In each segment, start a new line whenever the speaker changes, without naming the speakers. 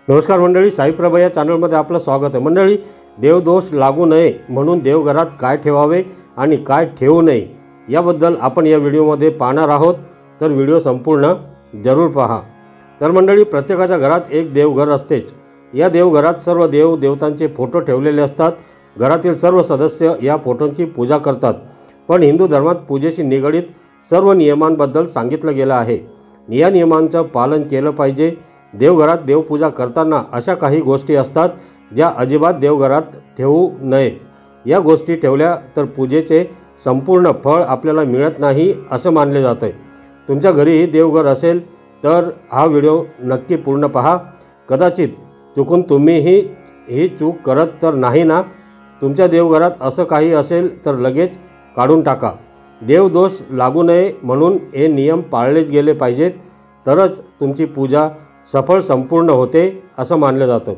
नमस्कार मंडळी, साईप्रभा या चॅनलमध्ये आपलं स्वागत आहे। मंडळी, देवदोष लागू नये म्हणून देवघरात काय ठेवावे आणि काय ठेवू नये याबद्दल आपण या व्हिडिओमध्ये पाहणार आहोत, तर व्हिडिओ संपूर्ण जरूर पहा। तर मंडळी, प्रत्येकाच्या घरात एक देवघर असतेच। या देवघरात सर्व देव देवतांचे फोटो ठेवलेले असतात। घरातील सर्व सदस्य या फोटोंची पूजा करतात। पण हिंदू धर्मात पूजेशी निगडित सर्व नियमांबद्दल सांगितलं गेलं आहे। या नियमांचं पालन केलं पाहिजे। देवघरात देवपूजा करताना अशा काही गोष्टी असतात ज्या अजिबात देवघरात ठेवू नये। या गोष्टी ठेवल्या तर पूजेचे संपूर्ण फळ आपल्याला मिळत नाही असं मानले जाते। तुमच्या घरीही देवघर असेल तर हा व्हिडिओ नक्की पूर्ण पहा। कदाचित चुकून तुम्हीही ही चूक करत तर नाही ना? तुमच्या देवघरात असं काही असेल तर लगेच काढून टाका। देवदोष लागू नये म्हणून हे नियम पाळलेच गेले पाहिजेत, तरच तुमची पूजा सफळ संपूर्ण होते असं मानलं जातं।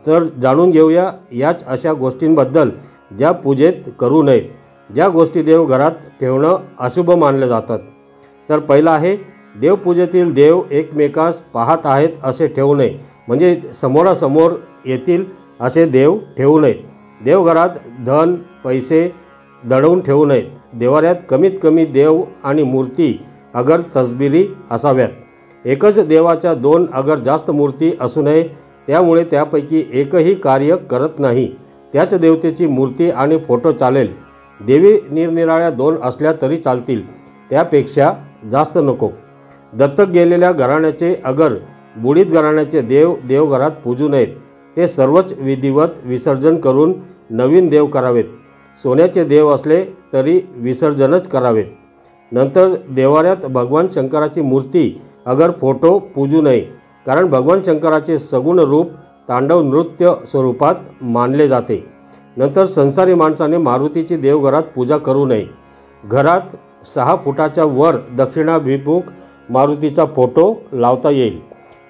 तर जाणून घेऊया याच अशा गोष्टींबद्दल ज्या पूजेत करू नये, ज्या गोष्टी देवघरात ठेवणं अशुभ मानले जातात। तर पहिला आहे, देवपूजेतील देव एकमेकास पाहत आहेत असे ठेवू नये, म्हणजे समोरासमोर येतील असे देव ठेवू नये। देवघरात धन पैसे दडवून ठेवू नयेत। देवाऱ्यात कमीत कमी देव आणि मूर्ती अगर तसबिरी असाव्यात। एकच देवाच्या दोन अगर जास्त मूर्ती असू नये, त्यामुळे त्यापैकी एकही कार्य करत नाही। त्याच देवतेची मूर्ती आणि फोटो चालेल। देवी निरनिराळ्या दोन असल्या तरी चालतील, त्यापेक्षा जास्त नको। दत्तक गेलेल्या घराण्याचे अगर बुडीत घराण्याचे देव देवघरात पूजू नयेत। ते सर्वच विधिवत विसर्जन करून नवीन देव करावेत। सोन्याचे देव असले तरी विसर्जनच करावेत। नंतर देवाऱ्यात भगवान शंकराची मूर्ती अगर फोटो पूजू नये, कारण भगवान शंकराचे सगुण रूप तांडव नृत्य स्वरूपात मानले जाते। नंतर संसारी माणसाने मारुतीची देवघरात पूजा करू नये। घरात 6 फुटाच्या वर दक्षिणाभिमुख मारुतीचा फोटो लावता येईल।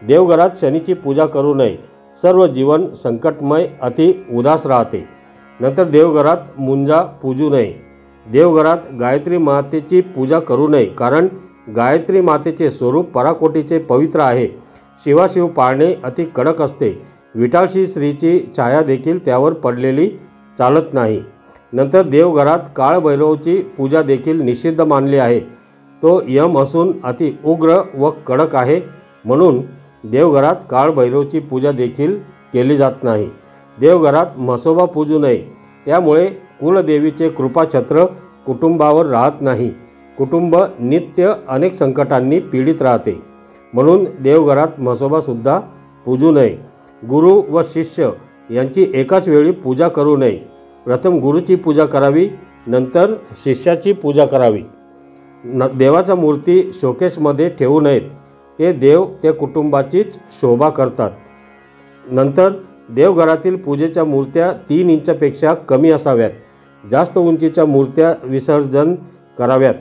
देवघरात शनीची पूजा करू नये। सर्व जीवन संकटमय अति उदास राहते। नंतर देवघरात मुंजा पूजू नये। देवघरात गायत्री मातेची पूजा करू नये, कारण गायत्री मातेचे स्वरूप पराकोटीचे पवित्र आहे। शिवाशिव पाळणे अति कडक असते। विटाळशी स्त्रीची छाया देखील त्यावर पडलेली चालत नाही। नंतर देवघरात काळभैरवची पूजा देखील निषिद्ध मानली आहे। तो यम असून अति उग्र व कडक आहे, म्हणून देवघरात काळभैरवची पूजा देखील केली जात नाही। देवघरात म्हसोबा पूजू नये, त्यामुळे कुलदेवीचे कृपाछत्र कुटुंबावर राहत नाही। कुटुंब नित्य अनेक संकटांनी पीडित राहते, म्हणून देवघरात म्हसोबासुद्धा पूजू नये। गुरु व शिष्य यांची एकाच वेळी पूजा करू नये। प्रथम गुरुची पूजा करावी, नंतर शिष्याची पूजा करावी। देवाच्या मूर्ती शोकेसमध्ये ठेवू नयेत। ते देव ते कुटुंबाचीच शोभा करतात। नंतर देवघरातील पूजेच्या मूर्त्या 3 इंचापेक्षा कमी असाव्यात। जास्त उंचीच्या मूर्त्या विसर्जन कराव्यात।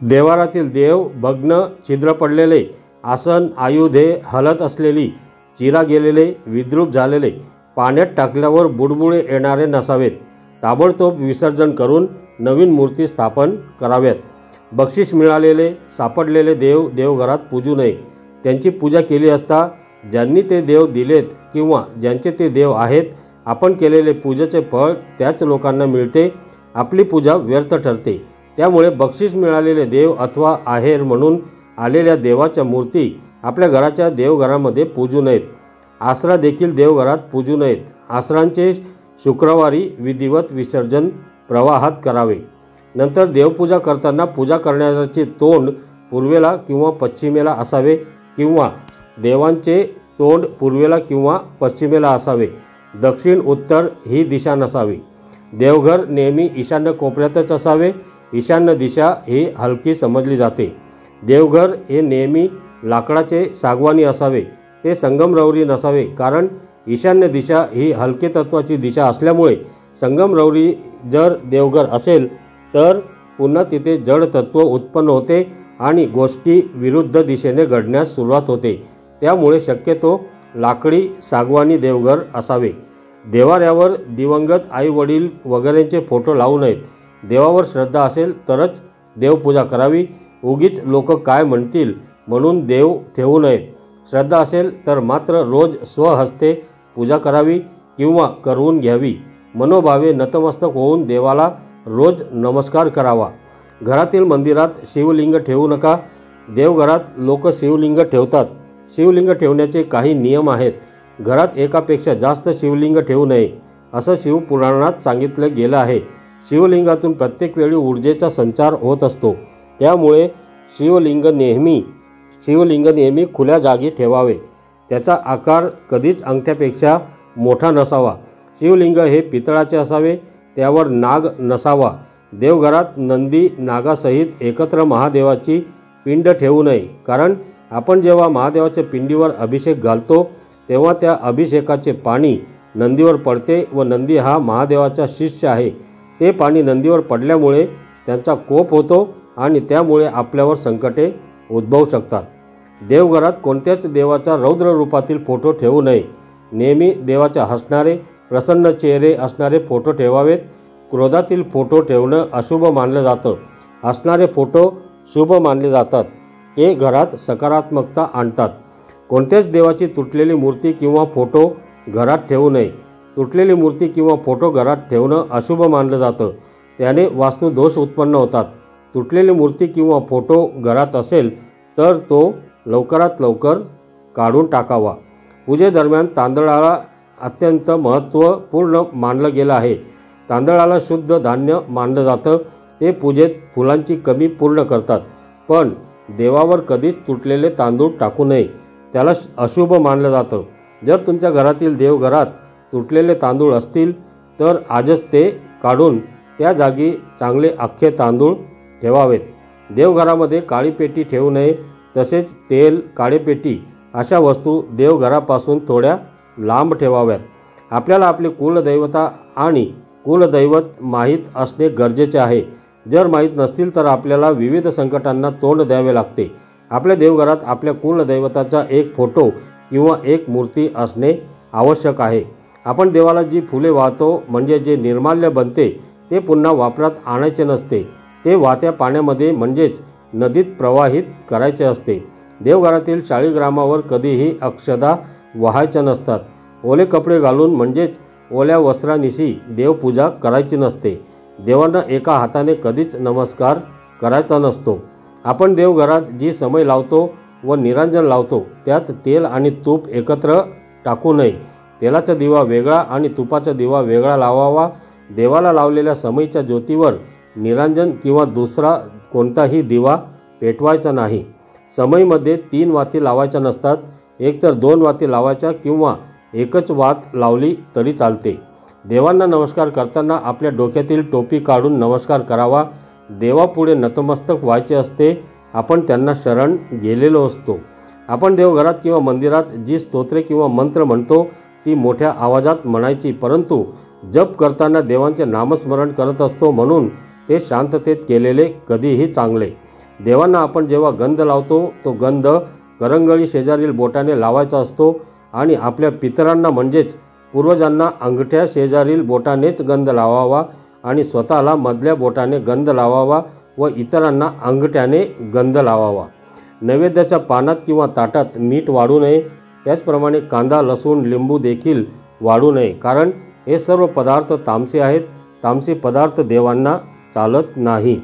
देवारातील देव भग्न, छिद्र पडलेले, आसन आयुधे हलत असलेली, चिरा गेलेले, विद्रूप झालेले, पाण्यात टाकल्यावर बुडबुडे येणारे नसावेत। ताबडतोब विसर्जन करून नवीन मूर्ती स्थापन कराव्यात। बक्षीस मिळालेले सापडलेले देव देवघरात पूजू नये। त्यांची पूजा केली असता ज्यांनी ते देव दिलेत किंवा ज्यांचे ते देव आहेत, आपण केलेले पूजेचे फळ त्याच लोकांना मिळते। आपली पूजा व्यर्थ ठरते। त्यामुळे बक्षीस मिळालेले देव अथवा आहेर म्हणून आलेल्या देवाच्या मूर्ती आपल्या घराच्या देवघरामध्ये पूजू नयेत। आसरा देखील देवघरात पूजू नयेत। आसरांचे शुक्रवारी विधिवत विसर्जन प्रवाहात करावे। नंतर देवपूजा करताना पूजा करण्याचे तोंड पूर्वेला किंवा पश्चिमेला असावे, किंवा देवांचे तोंड पूर्वेला किंवा पश्चिमेला असावे। दक्षिण उत्तर ही दिशा नसावी। देवघर नेहमी ईशान्य कोपऱ्यातच असावे। ईशान्य दिशा ही हलकी समजली जाते। देवघर हे नेहमी लाकडाचे सागवानी असावे। ते संगमरवरी नसावे, कारण ईशान्य दिशा ही हलके तत्वाची दिशा असल्यामुळे संगमरवरी जर देवघर असेल तर पुन्हा तिथे जड तत्व उत्पन्न होते आणि गोष्टी विरुद्ध दिशेने घडण्यास सुरुवात होते। त्यामुळे शक्यतो लाकडी सागवानी देवघर असावे। देवाऱ्यावर दिवंगत आई वडील वगैरेंचे फोटो लावू नयेत। देवावर श्रद्धा असेल तरच देवपूजा करावी। उगीच लोक काय म्हणतील म्हणून देव ठेवू नयेत। श्रद्धा असेल तर मात्र रोज स्वहस्ते पूजा करावी किंवा करवून घ्यावी। मनोभावे नतमस्तक होऊन देवाला रोज नमस्कार करावा। घरातील मंदिरात शिवलिंग ठेवू नका। देवघरात लोक शिवलिंग ठेवतात। शिवलिंग ठेवण्याचे काही नियम आहेत। घरात एकापेक्षा जास्त शिवलिंग ठेवू नये असं शिवपुराणात सांगितलं गेलं आहे। शिवलिंगातून प्रत्येक वेळी ऊर्जेचा संचार होत असतो, त्यामुळे शिवलिंग नेहमी खुल्या जागी ठेवावे। त्याचा आकार कधीच अंगठ्यापेक्षा मोठा नसावा। शिवलिंग हे पितळाचे असावे, त्यावर नाग नसावा। देवघरात नंदी नागासहित एकत्र महादेवाची पिंड ठेवू नये, कारण आपण जेव्हा महादेवाच्या पिंडीवर अभिषेक घालतो तेव्हा त्या अभिषेकाचे पाणी नंदीवर पडते व नंदी हा महादेवाचा शिष्य आहे। ते पाणी नंदीवर पडल्यामुळे त्यांचा कोप होतो आणि त्यामुळे आपल्यावर संकटे उद्भवू शकतात। देवघरात कोणत्याच देवाचा रौद्र रूपातील फोटो ठेवू नये। नेहमी देवाच्या हसणारे प्रसन्न चेहरे असणारे फोटो ठेवावेत। क्रोधातील फोटो ठेवणं अशुभ मानलं जातं। हसणारे फोटो शुभ मानले जातात। ते घरात सकारात्मकता आणतात। कोणत्याच देवाची तुटलेली मूर्ती किंवा फोटो घरात ठेवू नये। तुटलेली मूर्ती किंवा फोटो घरात ठेवणं अशुभ मानलं जातं। त्याने वास्तुदोष उत्पन्न होतात। तुटलेली मूर्ती किंवा फोटो घरात असेल तर तो लवकरात लवकर काढून टाकावा। पूजेदरम्यान तांदळाला अत्यंत महत्त्वपूर्ण मानलं गेलं आहे। तांदळाला शुद्ध धान्य मानलं जातं। ते पूजेत फुलांची कमी पूर्ण करतात, पण देवावर कधीच तुटलेले तांदूळ टाकू नये, त्याला अशुभ मानलं जातं। जर तुमच्या घरातील देवघरात तुटलेले तांदूळ असतील तर आजच ते काढून त्या जागी चांगले अख्खे तांदूळ ठेवावेत। देवघरामध्ये काळी पेटी ठेवू नये, तसेच तेल, काळेपेटी अशा वस्तू देवघरापासून थोड्या लांब ठेवाव्यात। आपल्याला आपले कुलदैवता आणि कुलदैवत माहीत असणे गरजेचे आहे। जर माहीत नसतील तर आपल्याला विविध संकटांना तोंड द्यावे लागते। आपल्या देवघरात आपल्या कुलदैवताचा एक फोटो किंवा एक मूर्ती असणे आवश्यक आहे। आपण देवाला जी फुले वाहतो, म्हणजे जे निर्माल्य बनते, ते पुन्हा वापरात आणायचे नसते। ते वाहत्या पाण्यामध्ये म्हणजेच नदीत प्रवाहित करायचे असते। देवघरातील शाळीग्रामावर कधीही अक्षदा वाहायच्या नसतात। ओले कपडे घालून म्हणजेच ओल्या वस्त्रानिशी देवपूजा करायची नसते। देवांना एका हाताने कधीच नमस्कार करायचा नसतो। आपण देवघरात जी समई लावतो व निरांजन लावतो त्यात तेल आणि तूप एकत्र टाकू नये। तेलाचा दिवा वेगळा आणि तुपाचा दिवा वेगळा लावावा। देवाला लावलेल्या समईच्या ज्योतीवर निरांजन किंवा दुसरा कोणताही दिवा पेटवायचा नाही। समईमध्ये 3 वाती लावायच्या नसतात। एकतर 2 वाती लावायच्या किंवा एकच वात लावली तरी चालते। देवांना नमस्कार करताना आपल्या डोक्यातील टोपी काढून नमस्कार करावा। देवापुढे नतमस्तक व्हायचे असते। आपण त्यांना शरण गेलेलो असतो। आपण देवघरात किंवा मंदिरात जी स्तोत्रे किंवा मंत्र म्हणतो ती मोठ्या आवाजात म्हणायची, परंतु जप करताना देवांचे नामस्मरण करत असतो, म्हणून ते शांततेत केलेले कधीही चांगले। देवांना आपण जेव्हा गंध लावतो तो गंध करंगळी शेजारील बोटाने लावायचा असतो आणि आपल्या पितरांना म्हणजेच पूर्वजांना अंगठ्या शेजारील बोटानेच गंध लावावा आणि स्वतःला मधल्या बोटाने गंध लावावा व इतरांना अंगठ्याने गंध लावावा। नैवेद्याच्या पानात किंवा ताटात मीठ वाढू नये। त्याचप्रमाणे कांदा, लसूण, लिंबू देखील वाढू नये, कारण हे सर्व पदार्थ तामसी आहेत। तामसी पदार्थ देवांना चालत नाही।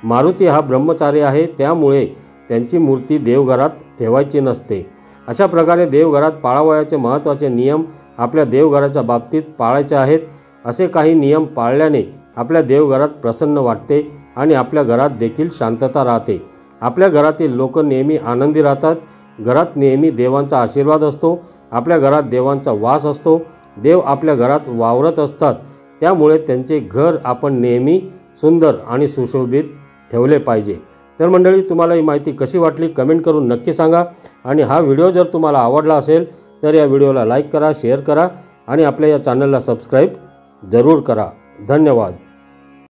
मारुती हा ब्रह्मचारी आहे, त्यामुळे त्यांची मूर्ती देवघरात ठेवायची नसते। अशा प्रकारे देवघरात पाळावयाचे महत्त्वाचे नियम आपल्या देवघराच्या बाबतीत पाळायचे आहेत। असे काही नियम पाळल्याने आपल्या देवघरात प्रसन्न वाटते आणि आपल्या घरात देखील शांतता राहते। आपल्या घरातील लोक नेहमी आनंदी राहतात। घरात नेहमी देवांचा आशीर्वाद असतो। आपल्या घरात देवांचा वास असतो। देव आपल्या घरात वावरत असतात, त्यामुळे त्यांचे घर आपण नेहमी सुंदर आणि सुशोभित ठेवले पाहिजे। तर मंडळी, तुम्हाला ही माहिती कशी वाटली कमेंट करून नक्की सांगा आणि हा व्हिडिओ जर तुम्हाला आवडला असेल तर या व्हिडिओला लाईक करा, शेअर करा आणि आपल्या या चॅनलला सबस्क्राईब जरूर करा। धन्यवाद।